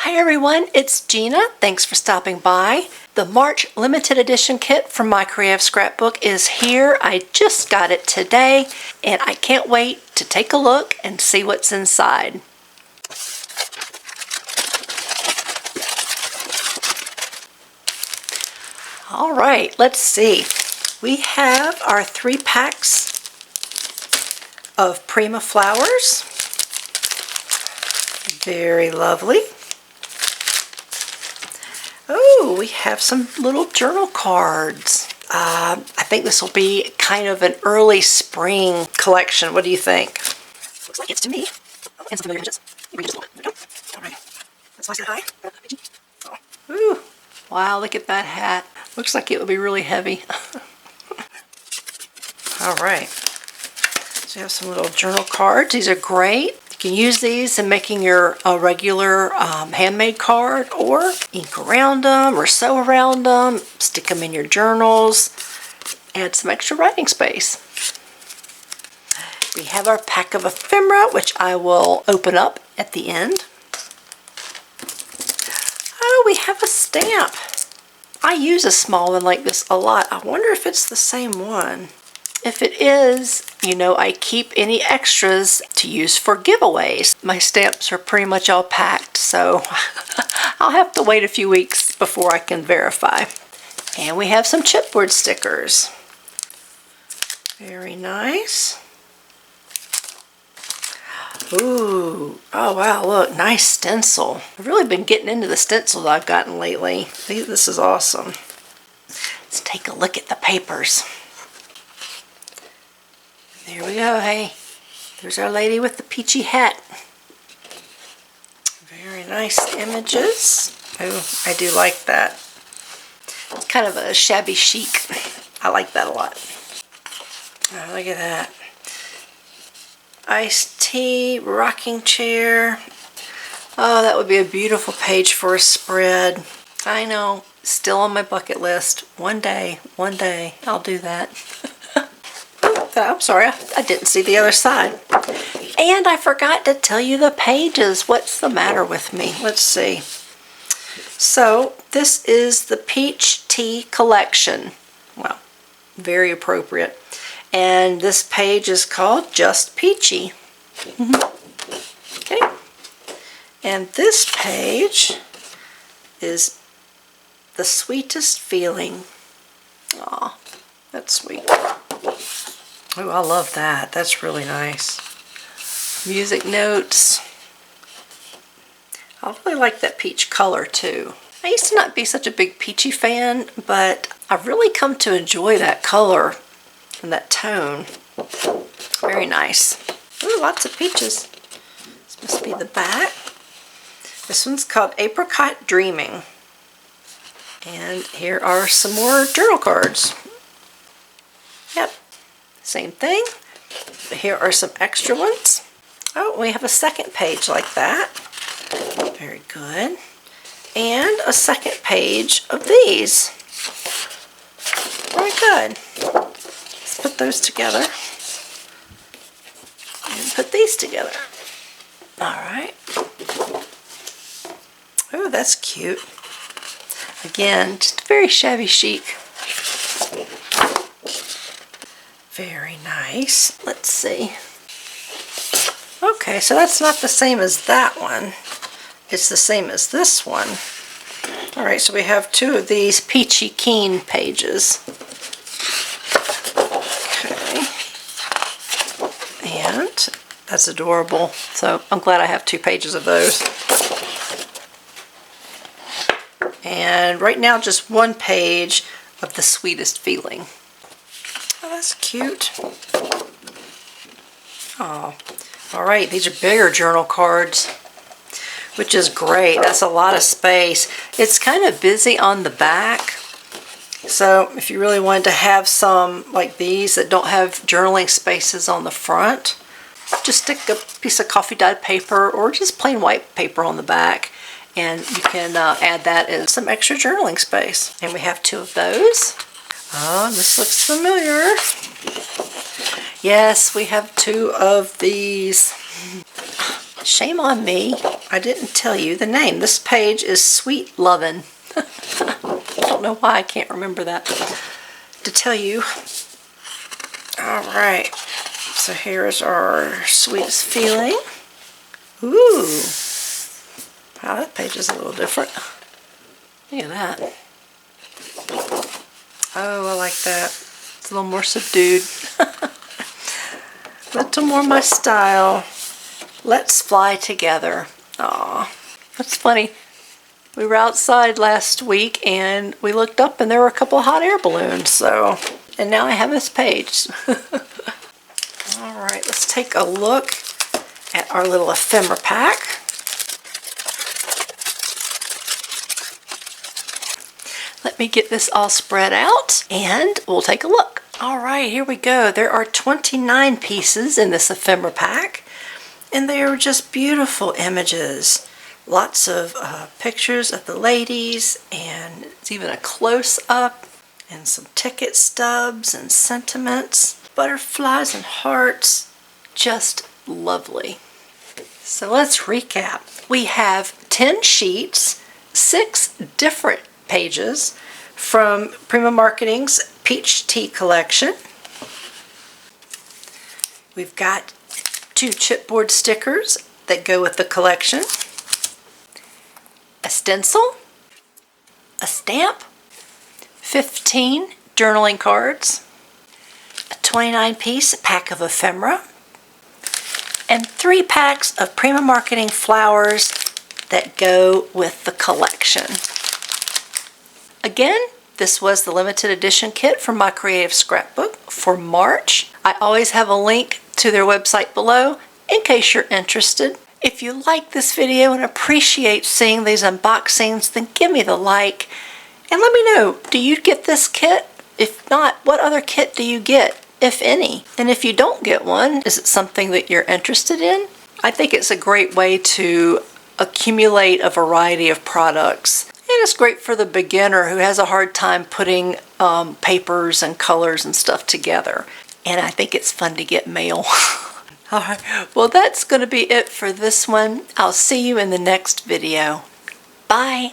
Hi everyone, it's Gina. Thanks for stopping by. The March limited edition kit from my creative scrapbook is here. I just got it today and I can't wait to take a look and see what's inside. All right, let's see. We have our 3 packs of Prima flowers. Very lovely. Oh, we have some little journal cards. I think this will be kind of an early spring collection. What do you think? Looks like it's to me. Oh, and some familiar images. Read just a little bit. There we go. All right. Let's slice it high. Oh. Ooh. Wow, look at that hat. Looks like it would be really heavy. All right. So you have some little journal cards. These are great. You can use these in making your regular handmade card, or ink around them or sew around them, stick them in your journals, add some extra writing space. We have our pack of ephemera, which I will open up at the end. Oh, we have a stamp. I use a small one like this a lot. I wonder if it's the same one. If it is, you know I keep any extras to use for giveaways. My stamps are pretty much all packed, so I'll have to wait a few weeks before I can verify. And we have some chipboard stickers. Very nice. Ooh, oh wow, look, nice stencil. I've really been getting into the stencils I've gotten lately. This is awesome. Let's take a look at the papers. There we go, hey. There's our lady with the peachy hat. Very nice images. Oh, I do like that. It's kind of a shabby chic. I like that a lot. Oh, look at that. Iced tea, rocking chair. Oh, that would be a beautiful page for a spread. I know, still on my bucket list. One day, I'll do that. I'm sorry, I didn't see the other side. And I forgot to tell you the pages. What's the matter with me? Let's see. So, this is the Peach Tea Collection. Well, very appropriate. And this page is called Just Peachy. Okay. And this page is The Sweetest Feeling. Aw, that's sweet. Oh, I love that. That's really nice. Music notes. I really like that peach color too. I used to not be such a big peachy fan, but I've really come to enjoy that color and that tone. Very nice. Ooh, lots of peaches. This must be the back. This one's called Apricot Dreaming. And here are some more journal cards. Yep. Same thing. Here are some extra ones. Oh, we have a second page like that. Very good. And a second page of these. Very good. Let's put those together. And put these together. Alright. Oh, that's cute. Again, just very shabby chic. Very nice. Let's see. Okay, so that's not the same as that one. It's the same as this one. Alright, so we have 2 of these Peachy Keen pages. Okay. And that's adorable. So I'm glad I have 2 pages of those. And right now just 1 page of The Sweetest Feeling. Oh, that's cute. Oh, all right, these are bigger journal cards, which is great. That's a lot of space. It's kind of busy on the back, so if you really wanted to have some like these that don't have journaling spaces on the front, just stick a piece of coffee dyed paper or just plain white paper on the back, and you can add that as some extra journaling space. And we have 2 of those. Oh, this looks familiar. Yes, we have 2 of these. Shame on me, I didn't tell you the name. This page is Sweet Lovin'. I don't know why I can't remember that to tell you. Alright, so here's our Sweetest Feeling. Ooh, wow, that page is a little different. Look at that. Oh, I like that. It's a little more subdued. A little more my style. Let's Fly Together. Aw, that's funny. We were outside last week and we looked up and there were a couple of hot air balloons. So, and now I have this page. Alright, let's take a look at our little ephemera pack. Let me get this all spread out and we'll take a look. Alright, here we go. There are 29 pieces in this ephemera pack and they are just beautiful images. Lots of pictures of the ladies, and it's even a close-up, and some ticket stubs and sentiments, butterflies and hearts. Just lovely. So let's recap. We have 10 sheets, 6 different pages from Prima Marketing's Peach Tea collection. We've got 2 chipboard stickers that go with the collection, a stencil, a stamp, 15 journaling cards, a 29-piece pack of ephemera, and 3 packs of Prima Marketing flowers that go with the collection. Again, this was the limited edition kit from my creative scrapbook for March. I always have a link to their website below in case you're interested. If you like this video and appreciate seeing these unboxings, then give me the like and let me know, do you get this kit? If not, what other kit do you get, if any? And if you don't get one, is it something that you're interested in? I think it's a great way to accumulate a variety of products. And it's great for the beginner who has a hard time putting papers and colors and stuff together. And I think it's fun to get mail. Alright, well that's going to be it for this one. I'll see you in the next video. Bye!